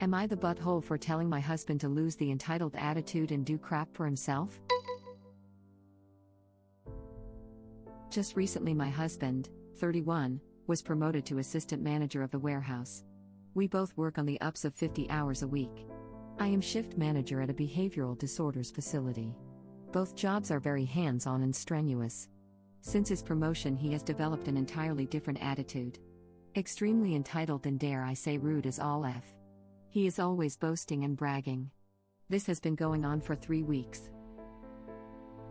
Am I the butthole for telling my husband to lose the entitled attitude and do crap for himself? Just recently my husband, 31, was promoted to assistant manager of the warehouse. We both work on the ups of 50 hours a week. I am shift manager at a behavioral disorders facility. Both jobs are very hands-on and strenuous. Since his promotion he has developed an entirely different attitude. Extremely entitled and dare I say rude as all F. He is always boasting and bragging. This has been going on for 3 weeks.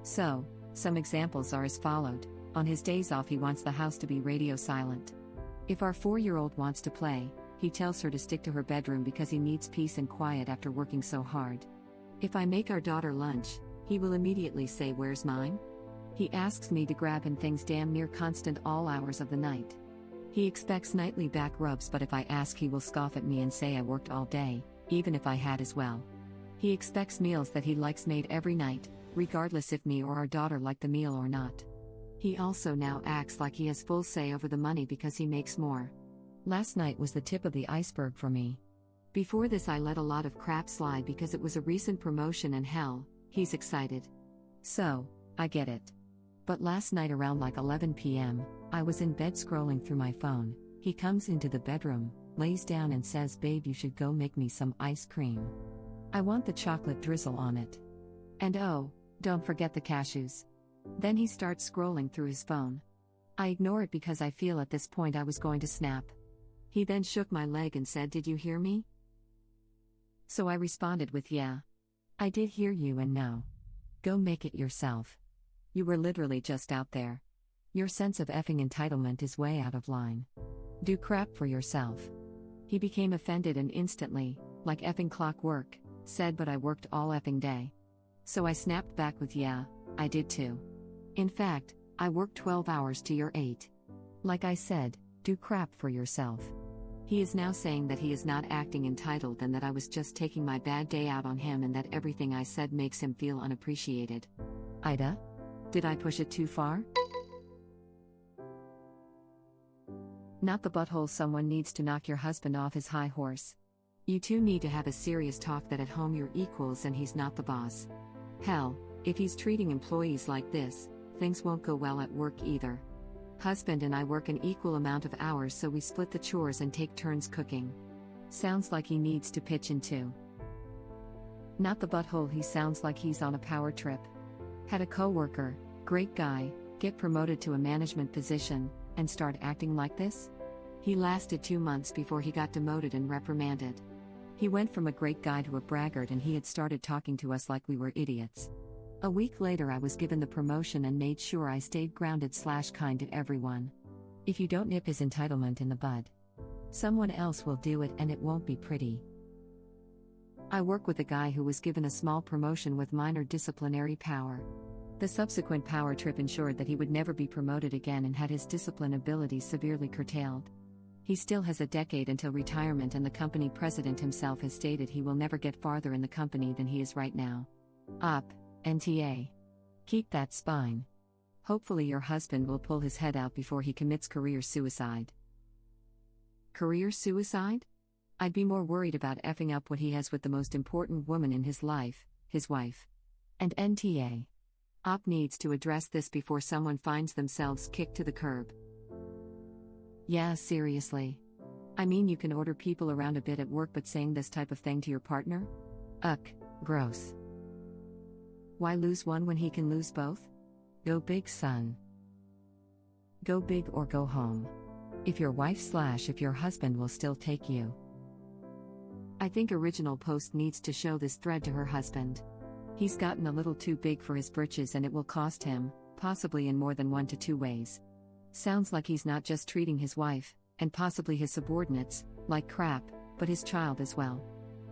So, some examples are as followed. On his days off he wants the house to be radio silent. If our 4-year-old wants to play, he tells her to stick to her bedroom because he needs peace and quiet after working so hard. If I make our daughter lunch, he will immediately say, "Where's mine?" He asks me to grab him things damn near constant all hours of the night. He expects nightly back rubs, but if I ask he will scoff at me and say I worked all day, even if I had as well. He expects meals that he likes made every night, regardless if me or our daughter like the meal or not. He also now acts like he has full say over the money because he makes more. Last night was the tip of the iceberg for me. Before this I let a lot of crap slide because it was a recent promotion and hell, he's excited. So, I get it. But last night around like 11 p.m., I was in bed scrolling through my phone. He comes into the bedroom, lays down and says, "Babe, you should go make me some ice cream. I want the chocolate drizzle on it. And oh, don't forget the cashews." Then he starts scrolling through his phone. I ignore it because I feel at this point I was going to snap. He then shook my leg and said, "Did you hear me?" So I responded with, "Yeah. I did hear you and no. Go make it yourself. You were literally just out there. Your sense of effing entitlement is way out of line. Do crap for yourself." He became offended and instantly, like effing clockwork, said, "But I worked all effing day." So I snapped back with, "Yeah, I did too. In fact, I worked 12 hours to your 8. Like I said, do crap for yourself." He is now saying that he is not acting entitled and that I was just taking my bad day out on him and that everything I said makes him feel unappreciated. AITA? Did I push it too far? Not the butthole. Someone needs to knock your husband off his high horse. You two need to have a serious talk that at home you're equals and he's not the boss. Hell, if he's treating employees like this, things won't go well at work either. Husband and I work an equal amount of hours, so we split the chores and take turns cooking. Sounds like he needs to pitch in too. Not the butthole. He sounds like he's on a power trip. Had a coworker, great guy, get promoted to a management position, and start acting like this? He lasted 2 months before he got demoted and reprimanded. He went from a great guy to a braggart and he had started talking to us like we were idiots. A week later I was given the promotion and made sure I stayed grounded/kind to everyone. If you don't nip his entitlement in the bud, someone else will do it and it won't be pretty. I work with a guy who was given a small promotion with minor disciplinary power. The subsequent power trip ensured that he would never be promoted again and had his discipline abilities severely curtailed. He still has a decade until retirement and the company president himself has stated he will never get farther in the company than he is right now. NTA. Keep that spine. Hopefully your husband will pull his head out before he commits career suicide. Career suicide? I'd be more worried about effing up what he has with the most important woman in his life, his wife. And NTA. Needs to address this before someone finds themselves kicked to the curb. Yeah, seriously. I mean, you can order people around a bit at work, but saying this type of thing to your partner? Gross. Why lose one when he can lose both? Go big, son. Go big or go home. If your wife/if your husband will still take you. I think original post needs to show this thread to her husband. He's gotten a little too big for his britches and it will cost him, possibly in more than 1 to 2 ways. Sounds like he's not just treating his wife, and possibly his subordinates, like crap, but his child as well.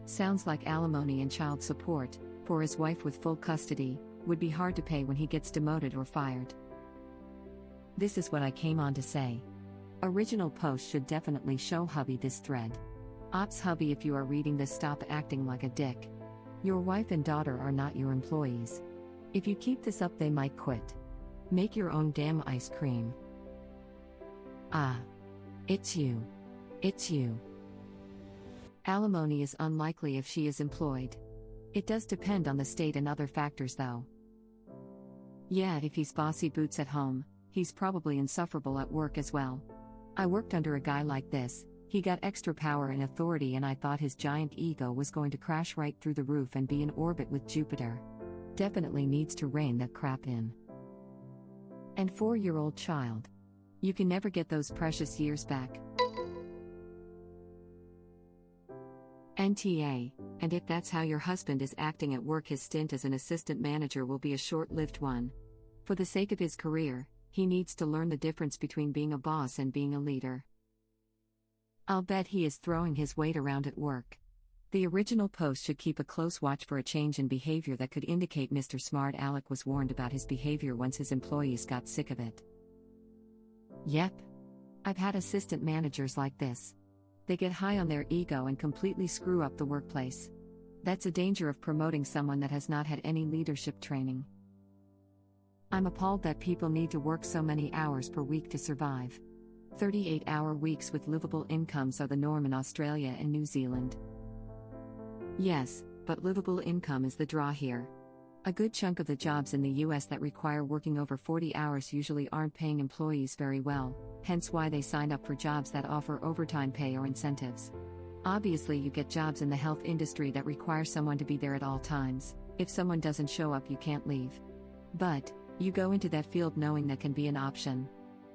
Sounds like alimony and child support, for his wife with full custody, would be hard to pay when he gets demoted or fired. This is what I came on to say. Original post should definitely show hubby this thread. Hubby, if you are reading this, stop acting like a dick. Your wife and daughter are not your employees. If you keep this up, they might quit. Make your own damn ice cream. It's you. It's you. Alimony is unlikely if she is employed. It does depend on the state and other factors though. Yeah, if he's bossy boots at home, he's probably insufferable at work as well. I worked under a guy like this. He got extra power and authority and I thought his giant ego was going to crash right through the roof and be in orbit with Jupiter. Definitely needs to rein that crap in. And 4-year-old child. You can never get those precious years back. NTA, and if that's how your husband is acting at work, his stint as an assistant manager will be a short-lived one. For the sake of his career, he needs to learn the difference between being a boss and being a leader. I'll bet he is throwing his weight around at work. The original post should keep a close watch for a change in behavior that could indicate Mr. Smart Alec was warned about his behavior once his employees got sick of it. Yep. I've had assistant managers like this. They get high on their ego and completely screw up the workplace. That's a danger of promoting someone that has not had any leadership training. I'm appalled that people need to work so many hours per week to survive. 38-hour weeks with livable incomes are the norm in Australia and New Zealand. Yes, but livable income is the draw here. A good chunk of the jobs in the US that require working over 40 hours usually aren't paying employees very well, hence why they sign up for jobs that offer overtime pay or incentives. Obviously, you get jobs in the health industry that require someone to be there at all times. If someone doesn't show up, you can't leave. But you go into that field knowing that can be an option.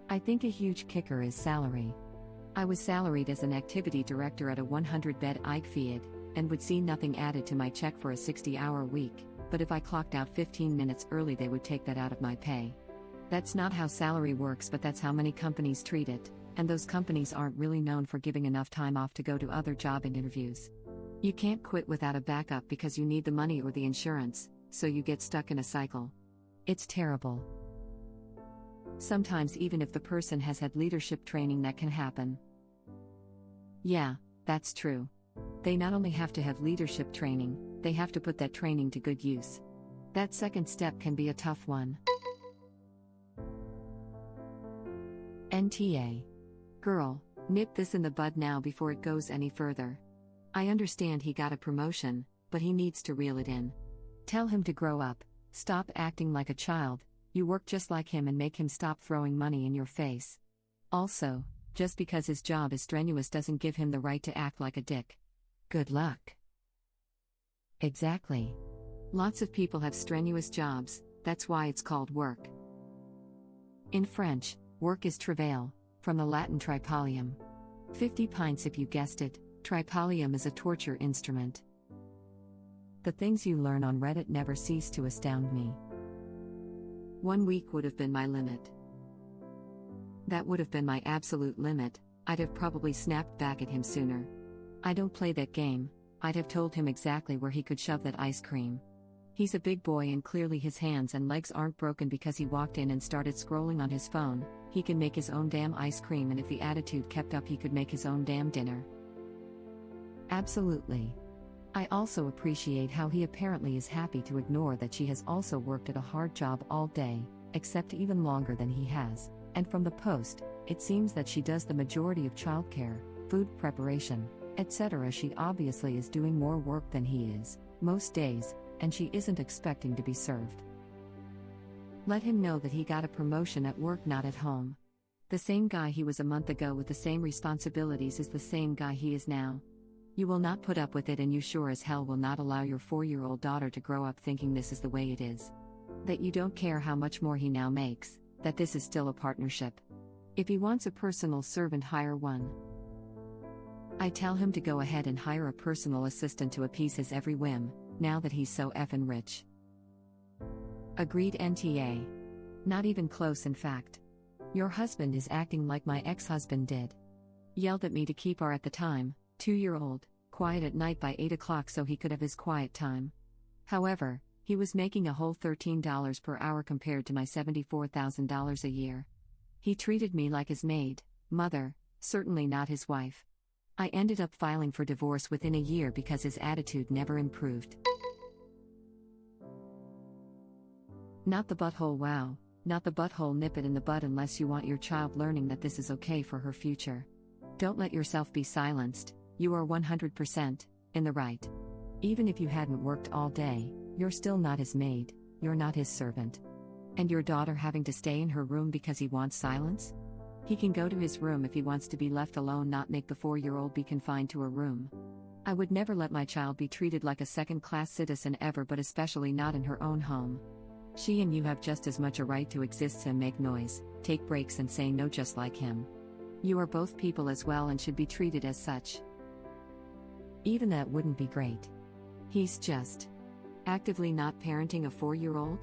I think a huge kicker is salary. I was salaried as an activity director at a 100-bed IKEA, and would see nothing added to my check for a 60-hour week, but if I clocked out 15 minutes early they would take that out of my pay. That's not how salary works, but that's how many companies treat it, and those companies aren't really known for giving enough time off to go to other job interviews. You can't quit without a backup because you need the money or the insurance, so you get stuck in a cycle. It's terrible. Sometimes even if the person has had leadership training, that can happen. Yeah, that's true. They not only have to have leadership training, they have to put that training to good use. That second step can be a tough one. NTA. Girl, nip this in the bud now before it goes any further. I understand he got a promotion, but he needs to reel it in. Tell him to grow up, stop acting like a child, you work just like him, and make him stop throwing money in your face. Also, just because his job is strenuous doesn't give him the right to act like a dick. Good luck. Exactly. Lots of people have strenuous jobs, that's why it's called work. In French, work is travail, from the Latin tripalium. 50 pints if you guessed it, tripalium is a torture instrument. The things you learn on Reddit never cease to astound me. 1 week would have been my limit. That would have been my absolute limit. I'd have probably snapped back at him sooner. I don't play that game. I'd have told him exactly where he could shove that ice cream. He's a big boy and clearly his hands and legs aren't broken because he walked in and started scrolling on his phone. He can make his own damn ice cream, and if the attitude kept up he could make his own damn dinner. Absolutely. I also appreciate how he apparently is happy to ignore that she has also worked at a hard job all day, except even longer than he has, and from the post, it seems that she does the majority of childcare, food preparation, etc. She obviously is doing more work than he is, most days, and she isn't expecting to be served. Let him know that he got a promotion at work, not at home. The same guy he was a month ago with the same responsibilities is the same guy he is now. You will not put up with it, and you sure as hell will not allow your 4-year-old daughter to grow up thinking this is the way it is. That you don't care how much more he now makes, that this is still a partnership. If he wants a personal servant, hire one. I tell him to go ahead and hire a personal assistant to appease his every whim, now that he's so effing rich. Agreed. NTA. Not even close, in fact. Your husband is acting like my ex-husband did. Yelled at me to keep our, at the time, 2-year-old, quiet at night by 8 o'clock so he could have his quiet time. However, he was making a whole $13 per hour compared to my $74,000 a year. He treated me like his maid, mother, certainly not his wife. I ended up filing for divorce within a year because his attitude never improved. Not the butthole. Wow, not the butthole. Nip it in the bud unless you want your child learning that this is okay for her future. Don't let yourself be silenced. You are 100% in the right. Even if you hadn't worked all day, you're still not his maid, you're not his servant. And your daughter having to stay in her room because he wants silence? He can go to his room if he wants to be left alone, not make the 4-year-old be confined to a room. I would never let my child be treated like a second-class citizen ever, but especially not in her own home. She and you have just as much a right to exist and make noise, take breaks and say no just like him. You are both people as well and should be treated as such. Even that wouldn't be great. He's just actively not parenting a 4-year-old?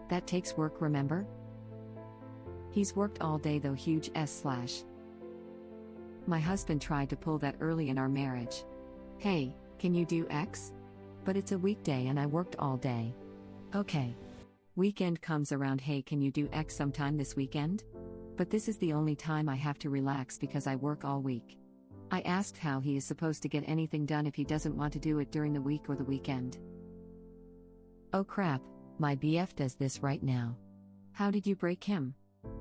That takes work, remember? He's worked all day though, huge S/. My husband tried to pull that early in our marriage. Hey, can you do X? But it's a weekday and I worked all day. Okay. Weekend comes around, hey, can you do X sometime this weekend? But this is the only time I have to relax because I work all week. I asked how he is supposed to get anything done if he doesn't want to do it during the week or the weekend. Oh crap, my BF does this right now. How did you break him?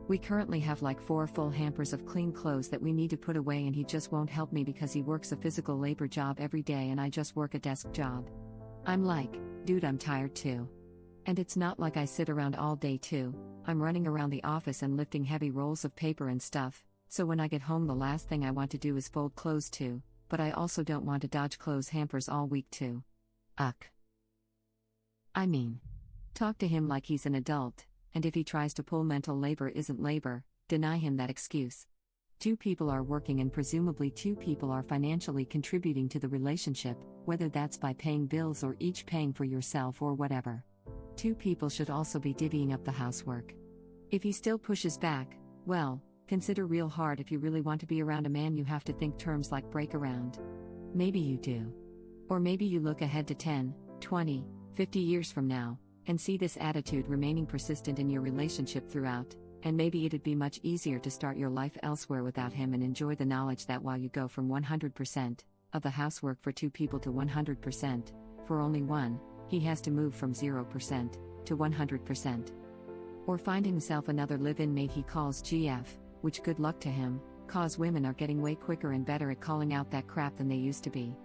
We currently have like 4 full hampers of clean clothes that we need to put away, and he just won't help me because he works a physical labor job every day and I just work a desk job. I'm like, dude, I'm tired too. And it's not like I sit around all day too, I'm running around the office and lifting heavy rolls of paper and stuff, so when I get home the last thing I want to do is fold clothes too, but I also don't want to dodge clothes hampers all week too. I mean, talk to him like he's an adult, and if he tries to pull mental labor isn't labor, deny him that excuse. 2 people are working and presumably 2 people are financially contributing to the relationship, whether that's by paying bills or each paying for yourself or whatever. 2 people should also be divvying up the housework. If he still pushes back, well, consider real hard. If you really want to be around a man, you have to think terms like break around. Maybe you do. Or maybe you look ahead to 10, 20, 50 years from now, and see this attitude remaining persistent in your relationship throughout, and maybe it'd be much easier to start your life elsewhere without him and enjoy the knowledge that while you go from 100% of the housework for 2 people to 100% for only one, he has to move from 0% to 100%. Or find himself another live-in mate he calls GF, which good luck to him, cause women are getting way quicker and better at calling out that crap than they used to be.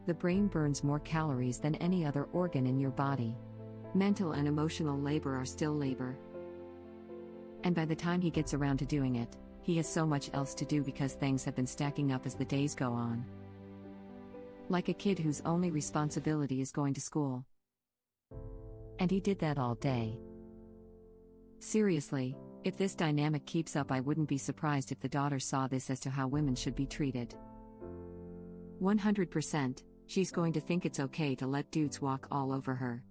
The brain burns more calories than any other organ in your body. Mental and emotional labor are still labor. And by the time he gets around to doing it, he has so much else to do because things have been stacking up as the days go on. Like a kid whose only responsibility is going to school. And he did that all day. Seriously, if this dynamic keeps up, I wouldn't be surprised if the daughter saw this as to how women should be treated. 100%, she's going to think it's okay to let dudes walk all over her.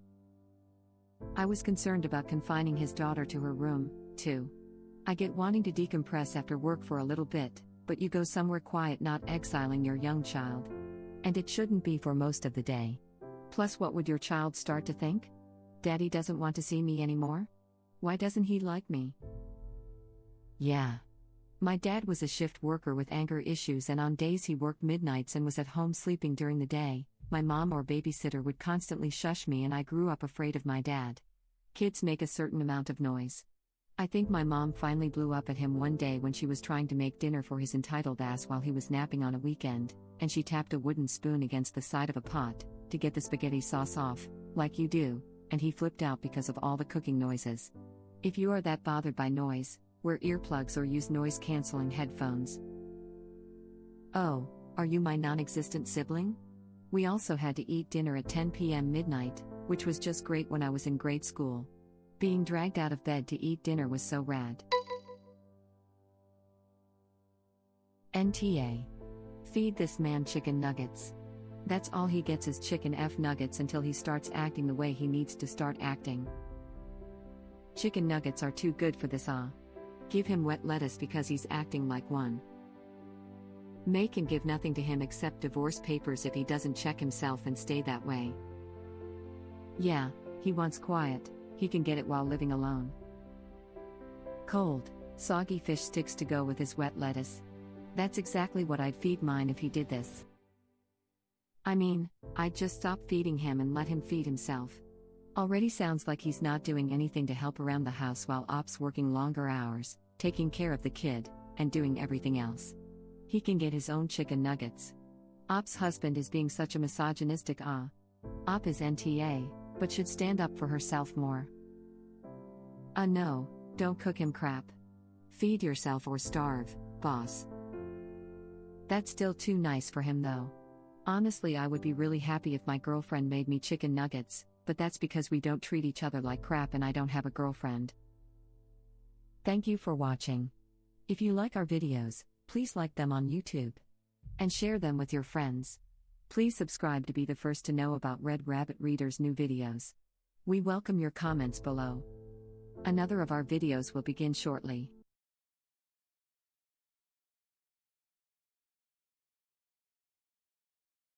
I was concerned about confining his daughter to her room, too. I get wanting to decompress after work for a little bit, but you go somewhere quiet, not exiling your young child. And it shouldn't be for most of the day. Plus, what would your child start to think? Daddy doesn't want to see me anymore? Why doesn't he like me? Yeah. My dad was a shift worker with anger issues, and on days he worked midnights and was at home sleeping during the day, my mom or babysitter would constantly shush me, and I grew up afraid of my dad. Kids make a certain amount of noise. I think my mom finally blew up at him one day when she was trying to make dinner for his entitled ass while he was napping on a weekend, and she tapped a wooden spoon against the side of a pot to get the spaghetti sauce off, like you do, and he flipped out because of all the cooking noises. If you are that bothered by noise, wear earplugs or use noise-canceling headphones. Oh, are you my non-existent sibling? We also had to eat dinner at 10 p.m. midnight, which was just great when I was in grade school. Being dragged out of bed to eat dinner was so rad. NTA. Feed this man chicken nuggets. That's all he gets is chicken F nuggets until he starts acting the way he needs to start acting. Chicken nuggets are too good for this. Give him wet lettuce because he's acting like one. Make and give nothing to him except divorce papers if he doesn't check himself and stay that way. Yeah, he wants quiet, he can get it while living alone. Cold, soggy fish sticks to go with his wet lettuce. That's exactly what I'd feed mine if he did this. I mean, I'd just stop feeding him and let him feed himself. Already sounds like he's not doing anything to help around the house while Op's working longer hours, taking care of the kid, and doing everything else. He can get his own chicken nuggets. Op's husband is being such a misogynistic Op is NTA, but should stand up for herself more. No, don't cook him crap. Feed yourself or starve, boss. That's still too nice for him though. Honestly, I would be really happy if my girlfriend made me chicken nuggets, but that's because we don't treat each other like crap and I don't have a girlfriend. Thank you for watching. If you like our videos, please like them on YouTube. And share them with your friends. Please subscribe to be the first to know about Red Rabbit Reader's new videos. We welcome your comments below. Another of our videos will begin shortly.